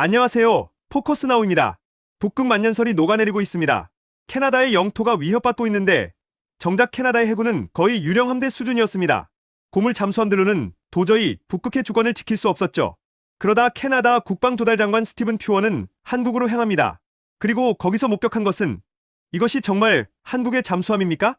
안녕하세요. 포커스나우입니다. 북극 만년설이 녹아내리고 있습니다. 캐나다의 영토가 위협받고 있는데 정작 캐나다의 해군은 거의 유령 함대 수준이었습니다. 고물 잠수함들로는 도저히 북극해 주권을 지킬 수 없었죠. 그러다 캐나다 국방조달장관 스티븐 퓨어는 한국으로 향합니다. 그리고 거기서 목격한 것은 이것이 정말 한국의 잠수함입니까?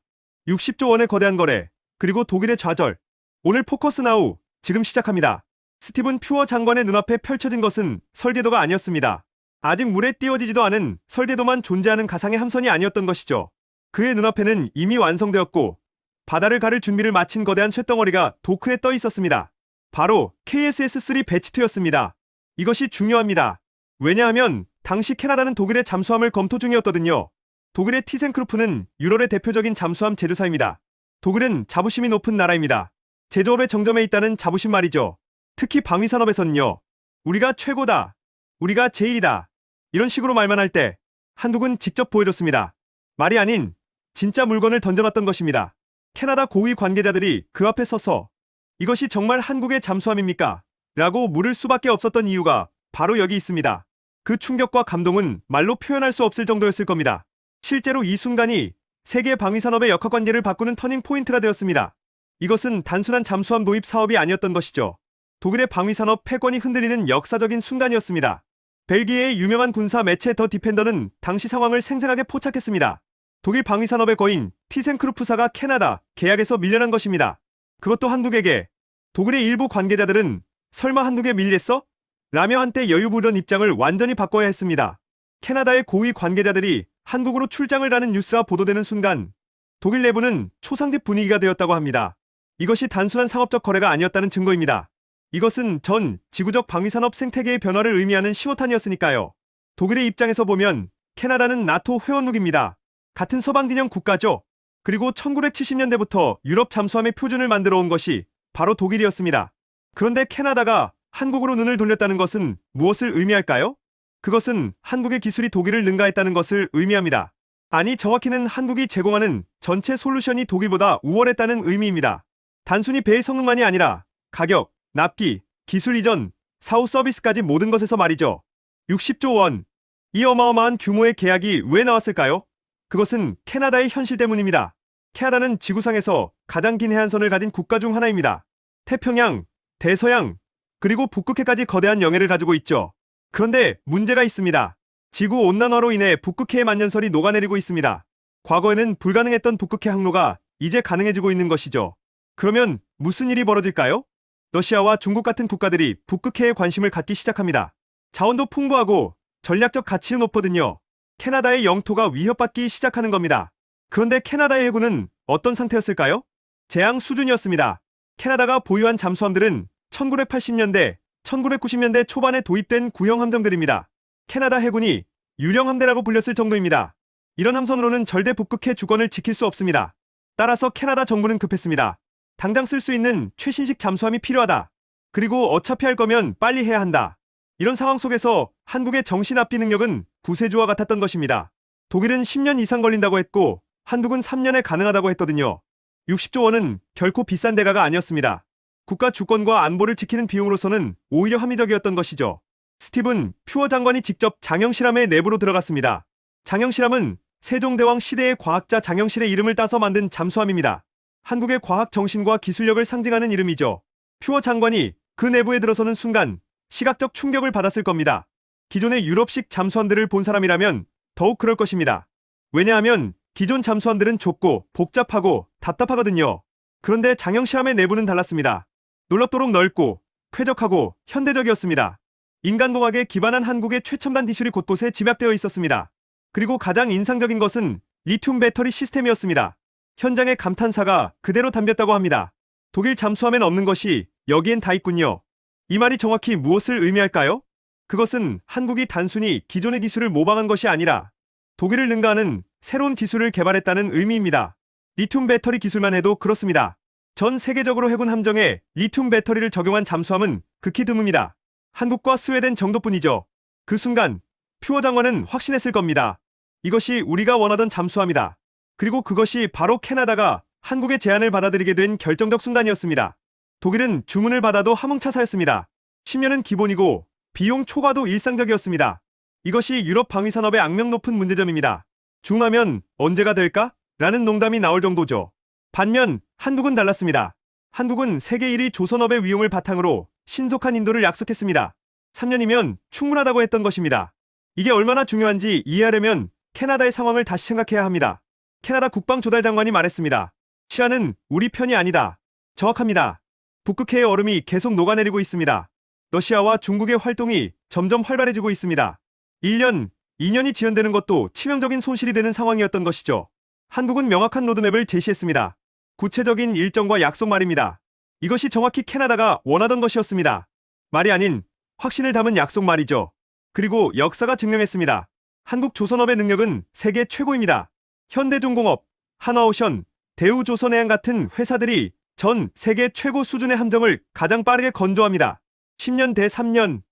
60조 원의 거대한 거래, 그리고 독일의 좌절. 오늘 포커스나우 지금 시작합니다. 스티븐 퓨어 장관의 눈앞에 펼쳐진 것은 설계도가 아니었습니다. 아직 물에 띄워지지도 않은 설계도만 존재하는 가상의 함선이 아니었던 것이죠. 그의 눈앞에는 이미 완성되었고 바다를 가를 준비를 마친 거대한 쇳덩어리가 도크에 떠 있었습니다. 바로 KSS-3 배치2였습니다. 이것이 중요합니다. 왜냐하면 당시 캐나다는 독일의 잠수함을 검토 중이었거든요. 독일의 티센크루프는 유럽의 대표적인 잠수함 제조사입니다. 독일은 자부심이 높은 나라입니다. 제조업의 정점에 있다는 자부심 말이죠. 특히 방위산업에서는요. 우리가 최고다. 우리가 제일이다. 이런 식으로 말만 할 때 한국은 직접 보여줬습니다. 말이 아닌 진짜 물건을 던져놨던 것입니다. 캐나다 고위 관계자들이 그 앞에 서서 이것이 정말 한국의 잠수함입니까? 라고 물을 수밖에 없었던 이유가 바로 여기 있습니다. 그 충격과 감동은 말로 표현할 수 없을 정도였을 겁니다. 실제로 이 순간이 세계 방위산업의 역학관계를 바꾸는 터닝 포인트가 되었습니다. 이것은 단순한 잠수함 도입 사업이 아니었던 것이죠. 독일의 방위산업 패권이 흔들리는 역사적인 순간이었습니다. 벨기에의 유명한 군사 매체 더 디펜더는 당시 상황을 생생하게 포착했습니다. 독일 방위산업의 거인 티센크루프사가 캐나다 계약에서 밀려난 것입니다. 그것도 한국에게. 독일의 일부 관계자들은 설마 한국에 밀렸어? 라며 한때 여유 부리던 입장을 완전히 바꿔야 했습니다. 캐나다의 고위 관계자들이 한국으로 출장을 가는 뉴스가 보도되는 순간 독일 내부는 초상집 분위기가 되었다고 합니다. 이것이 단순한 상업적 거래가 아니었다는 증거입니다. 이것은 전 지구적 방위산업 생태계의 변화를 의미하는 신호탄이었으니까요. 독일의 입장에서 보면 캐나다는 나토 회원국입니다. 같은 서방진영 국가죠. 그리고 1970년대부터 유럽 잠수함의 표준을 만들어 온 것이 바로 독일이었습니다. 그런데 캐나다가 한국으로 눈을 돌렸다는 것은 무엇을 의미할까요? 그것은 한국의 기술이 독일을 능가했다는 것을 의미합니다. 아니, 정확히는 한국이 제공하는 전체 솔루션이 독일보다 우월했다는 의미입니다. 단순히 배의 성능만이 아니라 가격, 납기, 기술 이전, 사후 서비스까지 모든 것에서 말이죠. 60조 원. 이 어마어마한 규모의 계약이 왜 나왔을까요? 그것은 캐나다의 현실 때문입니다. 캐나다는 지구상에서 가장 긴 해안선을 가진 국가 중 하나입니다. 태평양, 대서양, 그리고 북극해까지 거대한 영해를 가지고 있죠. 그런데 문제가 있습니다. 지구온난화로 인해 북극해의 만년설이 녹아내리고 있습니다. 과거에는 불가능했던 북극해 항로가 이제 가능해지고 있는 것이죠. 그러면 무슨 일이 벌어질까요? 러시아와 중국 같은 국가들이 북극해에 관심을 갖기 시작합니다. 자원도 풍부하고 전략적 가치는 높거든요. 캐나다의 영토가 위협받기 시작하는 겁니다. 그런데 캐나다의 해군은 어떤 상태였을까요? 재앙 수준이었습니다. 캐나다가 보유한 잠수함들은 1980년대, 1990년대 초반에 도입된 구형 함정들입니다. 캐나다 해군이 유령 함대라고 불렸을 정도입니다. 이런 함선으로는 절대 북극해 주권을 지킬 수 없습니다. 따라서 캐나다 정부는 급했습니다. 당장 쓸 수 있는 최신식 잠수함이 필요하다. 그리고 어차피 할 거면 빨리 해야 한다. 이런 상황 속에서 한국의 정신압비 능력은 구세주와 같았던 것입니다. 독일은 10년 이상 걸린다고 했고 한국은 3년에 가능하다고 했거든요. 60조 원은 결코 비싼 대가가 아니었습니다. 국가 주권과 안보를 지키는 비용으로서는 오히려 합리적이었던 것이죠. 스티븐 퓨어 장관이 직접 장영실함의 내부로 들어갔습니다. 장영실함은 세종대왕 시대의 과학자 장영실의 이름을 따서 만든 잠수함입니다. 한국의 과학 정신과 기술력을 상징하는 이름이죠. 퓨어 장관이 그 내부에 들어서는 순간 시각적 충격을 받았을 겁니다. 기존의 유럽식 잠수함들을 본 사람이라면 더욱 그럴 것입니다. 왜냐하면 기존 잠수함들은 좁고 복잡하고 답답하거든요. 그런데 장영실함의 내부는 달랐습니다. 놀랍도록 넓고 쾌적하고 현대적이었습니다. 인간공학에 기반한 한국의 최첨단 기술이 곳곳에 집약되어 있었습니다. 그리고 가장 인상적인 것은 리튬 배터리 시스템이었습니다. 현장의 감탄사가 그대로 담겼다고 합니다. 독일 잠수함엔 없는 것이 여기엔 다 있군요. 이 말이 정확히 무엇을 의미할까요? 그것은 한국이 단순히 기존의 기술을 모방한 것이 아니라 독일을 능가하는 새로운 기술을 개발했다는 의미입니다. 리튬 배터리 기술만 해도 그렇습니다. 전 세계적으로 해군 함정에 리튬 배터리를 적용한 잠수함은 극히 드뭅니다. 한국과 스웨덴 정도뿐이죠. 그 순간 퓨어 장관은 확신했을 겁니다. 이것이 우리가 원하던 잠수함이다. 그리고 그것이 바로 캐나다가 한국의 제안을 받아들이게 된 결정적 순간이었습니다. 독일은 주문을 받아도 함흥차사였습니다. 10년은 기본이고 비용 초과도 일상적이었습니다. 이것이 유럽 방위산업의 악명 높은 문제점입니다. 중하면 언제가 될까? 라는 농담이 나올 정도죠. 반면 한국은 달랐습니다. 한국은 세계 1위 조선업의 위용을 바탕으로 신속한 인도를 약속했습니다. 3년이면 충분하다고 했던 것입니다. 이게 얼마나 중요한지 이해하려면 캐나다의 상황을 다시 생각해야 합니다. 캐나다 국방조달장관이 말했습니다. 시아는 우리 편이 아니다. 정확합니다. 북극해의 얼음이 계속 녹아내리고 있습니다. 러시아와 중국의 활동이 점점 활발해지고 있습니다. 1년, 2년이 지연되는 것도 치명적인 손실이 되는 상황이었던 것이죠. 한국은 명확한 로드맵을 제시했습니다. 구체적인 일정과 약속 말입니다. 이것이 정확히 캐나다가 원하던 것이었습니다. 말이 아닌 확신을 담은 약속 말이죠. 그리고 역사가 증명했습니다. 한국 조선업의 능력은 세계 최고입니다. 현대중공업, 한화오션, 대우조선해양 같은 회사들이 전 세계 최고 수준의 함정을 가장 빠르게 건조합니다. 10년 대 3년.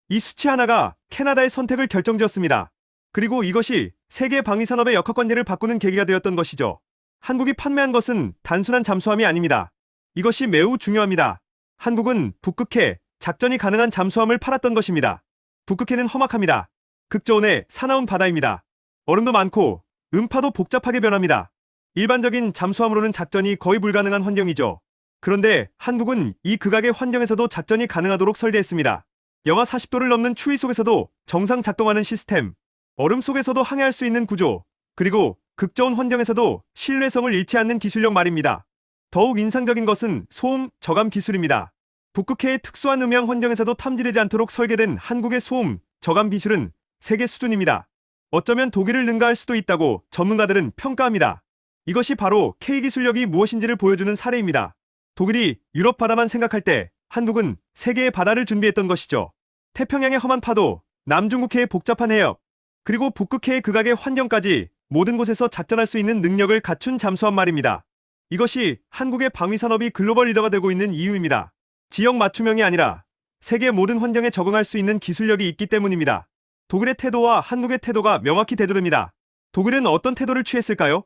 이 수치 하나가 캐나다의 선택을 결정지었습니다. 그리고 이것이 세계 방위산업의 역학관계를 바꾸는 계기가 되었던 것이죠. 한국이 판매한 것은 단순한 잠수함이 아닙니다. 이것이 매우 중요합니다. 한국은 북극해, 작전이 가능한 잠수함을 팔았던 것입니다. 북극해는 험악합니다. 극저온의 사나운 바다입니다. 얼음도 많고 음파도 복잡하게 변합니다. 일반적인 잠수함으로는 작전이 거의 불가능한 환경이죠. 그런데 한국은 이 극악의 환경에서도 작전이 가능하도록 설계했습니다. 영하 40도를 넘는 추위 속에서도 정상 작동하는 시스템, 얼음 속에서도 항해할 수 있는 구조, 그리고 극저온 환경에서도 신뢰성을 잃지 않는 기술력 말입니다. 더욱 인상적인 것은 소음 저감 기술입니다. 북극해의 특수한 음향 환경에서도 탐지되지 않도록 설계된 한국의 소음 저감 기술은 세계 수준입니다. 어쩌면 독일을 능가할 수도 있다고 전문가들은 평가합니다. 이것이 바로 K 기술력이 무엇인지를 보여주는 사례입니다. 독일이 유럽 바다만 생각할 때 한국은 세계의 바다를 준비했던 것이죠. 태평양의 험한 파도, 남중국해의 복잡한 해역, 그리고 북극해의 극악의 환경까지 모든 곳에서 작전할 수 있는 능력을 갖춘 잠수함 말입니다. 이것이 한국의 방위산업이 글로벌 리더가 되고 있는 이유입니다. 지역 맞춤형이 아니라 세계 모든 환경에 적응할 수 있는 기술력이 있기 때문입니다. 독일의 태도와 한국의 태도가 명확히 대두릅니다. 독일은 어떤 태도를 취했을까요?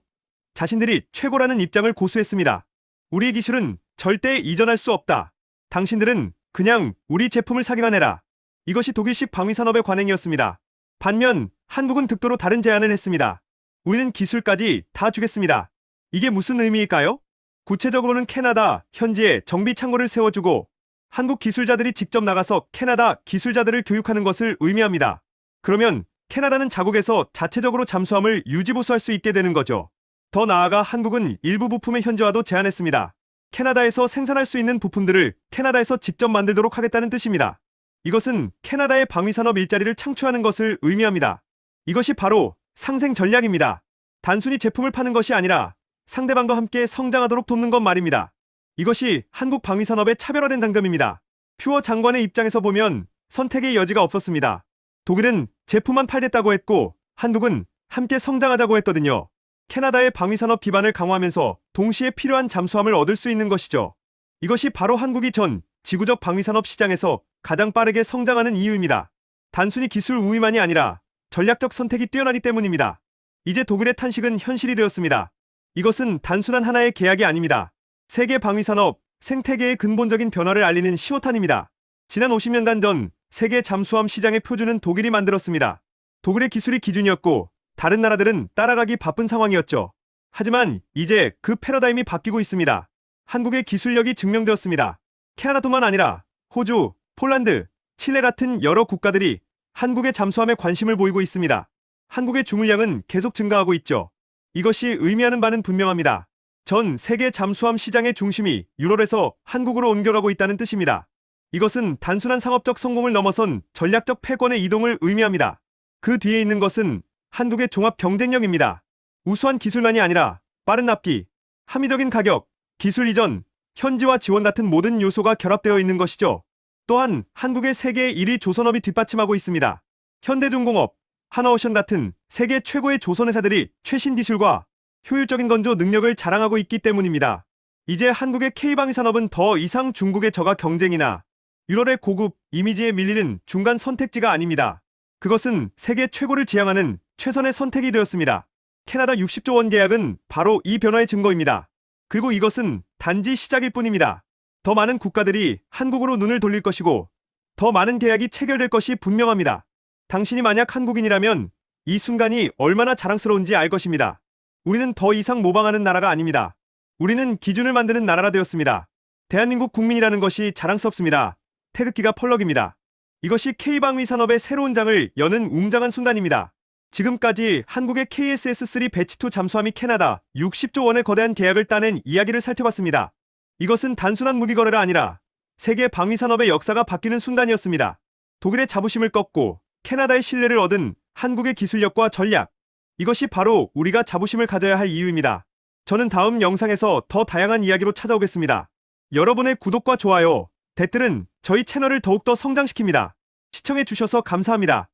자신들이 최고라는 입장을 고수했습니다. 우리의 기술은 절대 이전할 수 없다. 당신들은 그냥 우리 제품을 사기만 해라. 이것이 독일식 방위산업의 관행이었습니다. 반면 한국은 극도로 다른 제안을 했습니다. 우리는 기술까지 다 주겠습니다. 이게 무슨 의미일까요? 구체적으로는 캐나다 현지에 정비 창고를 세워주고 한국 기술자들이 직접 나가서 캐나다 기술자들을 교육하는 것을 의미합니다. 그러면 캐나다는 자국에서 자체적으로 잠수함을 유지보수할 수 있게 되는 거죠. 더 나아가 한국은 일부 부품의 현지화도 제안했습니다. 캐나다에서 생산할 수 있는 부품들을 캐나다에서 직접 만들도록 하겠다는 뜻입니다. 이것은 캐나다의 방위산업 일자리를 창출하는 것을 의미합니다. 이것이 바로 상생 전략입니다. 단순히 제품을 파는 것이 아니라 상대방과 함께 성장하도록 돕는 것 말입니다. 이것이 한국 방위산업의 차별화된 단점입니다. 퓨어 장관의 입장에서 보면 선택의 여지가 없었습니다. 독일은 제품만 팔겠다고 했고 한국은 함께 성장하자고 했거든요. 캐나다의 방위산업 기반을 강화하면서 동시에 필요한 잠수함을 얻을 수 있는 것이죠. 이것이 바로 한국이 전 지구적 방위산업 시장에서 가장 빠르게 성장하는 이유입니다. 단순히 기술 우위만이 아니라 전략적 선택이 뛰어나기 때문입니다. 이제 독일의 탄식은 현실이 되었습니다. 이것은 단순한 하나의 계약이 아닙니다. 세계 방위산업, 생태계의 근본적인 변화를 알리는 시호탄입니다. 지난 50년간 전 세계 잠수함 시장의 표준은 독일이 만들었습니다. 독일의 기술이 기준이었고 다른 나라들은 따라가기 바쁜 상황이었죠. 하지만 이제 그 패러다임이 바뀌고 있습니다. 한국의 기술력이 증명되었습니다. 캐나다뿐만 아니라 호주, 폴란드, 칠레 같은 여러 국가들이 한국의 잠수함에 관심을 보이고 있습니다. 한국의 주물량은 계속 증가하고 있죠. 이것이 의미하는 바는 분명합니다. 전 세계 잠수함 시장의 중심이 유럽에서 한국으로 옮겨가고 있다는 뜻입니다. 이것은 단순한 상업적 성공을 넘어선 전략적 패권의 이동을 의미합니다. 그 뒤에 있는 것은 한국의 종합 경쟁력입니다. 우수한 기술만이 아니라 빠른 납기, 합리적인 가격, 기술 이전, 현지화 지원 같은 모든 요소가 결합되어 있는 것이죠. 또한 한국의 세계 1위 조선업이 뒷받침하고 있습니다. 현대중공업, 한화오션 같은 세계 최고의 조선회사들이 최신 기술과 효율적인 건조 능력을 자랑하고 있기 때문입니다. 이제 한국의 K방위산업은 더 이상 중국의 저가 경쟁이나 유럽의 고급 이미지에 밀리는 중간 선택지가 아닙니다. 그것은 세계 최고를 지향하는 최선의 선택이 되었습니다. 캐나다 60조 원 계약은 바로 이 변화의 증거입니다. 그리고 이것은 단지 시작일 뿐입니다. 더 많은 국가들이 한국으로 눈을 돌릴 것이고 더 많은 계약이 체결될 것이 분명합니다. 당신이 만약 한국인이라면 이 순간이 얼마나 자랑스러운지 알 것입니다. 우리는 더 이상 모방하는 나라가 아닙니다. 우리는 기준을 만드는 나라가 되었습니다. 대한민국 국민이라는 것이 자랑스럽습니다. 태극기가 펄럭입니다. 이것이 K방위 산업의 새로운 장을 여는 웅장한 순간입니다. 지금까지 한국의 KSS-3 배치2 잠수함이 캐나다 60조 원의 거대한 계약을 따낸 이야기를 살펴봤습니다. 이것은 단순한 무기 거래가 아니라 세계 방위 산업의 역사가 바뀌는 순간이었습니다. 독일의 자부심을 꺾고 캐나다의 신뢰를 얻은 한국의 기술력과 전략. 이것이 바로 우리가 자부심을 가져야 할 이유입니다. 저는 다음 영상에서 더 다양한 이야기로 찾아오겠습니다. 여러분의 구독과 좋아요, 댓글은 저희 채널을 더욱더 성장시킵니다. 시청해주셔서 감사합니다.